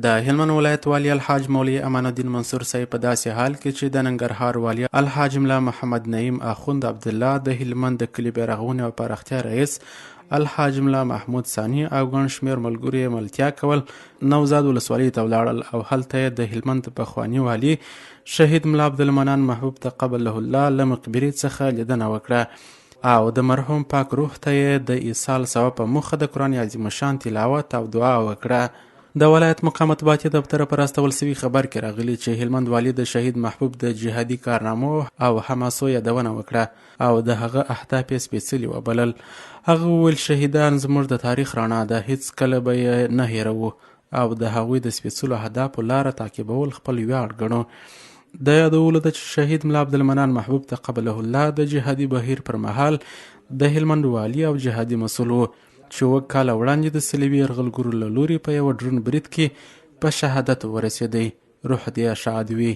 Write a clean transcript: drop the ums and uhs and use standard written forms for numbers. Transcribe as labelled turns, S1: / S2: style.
S1: د هلمند ولایت والی الحاج مولوي امان الدین منصور صاحب په داسې حال کې چې د ننګرهار والی الحاج ملا محمد نعیم اخوند عبدالله، د هلمند د کلي بیرغونې او پراختیا رئیس الحاج ملا محمود ثاني او ګڼ شمېر ملګرو یې ملتیا کول نوزاد ولسوالۍ ته ولاړل او هلته یې د هلمند پخواني والي شهید ملا عبدالمنان محبوب تقبله الله له مقبرې څخه لیدنه وکړه او د مرحوم پاک روح ته یې د ایصال ثواب په موخه د قرآن عظیم الشان تلاوت او دعا وکړه. د ولایت مقام مطبوعاتي دفتره په راستول سوي خبر کې راغلي چې هلمند والي د شهید محبوب د جهادي کارنامو او حماسو یادونه وکړه او د هغه اهداف یې سپېڅلي وبلل. هغه وویل شهیدان زموږ د تاریخ رڼا ده، هیڅ کله به یې نه هیروو او د هغوی د سپېڅلو اهدافو لاره تعقیبول خپل ویاړ ګڼو. د یادولو ده چې شهید ملا عبدالمنان محبوب تقبله الله د جهادي بهیر پر مهال د هلمند والي او جهادي مسؤل و چې 7 کاله وړاندې د صلیبي یرغلګرو له لوري په یوه ډرون برید کې په شهادت ورسېدی. روح دې ښاد وي.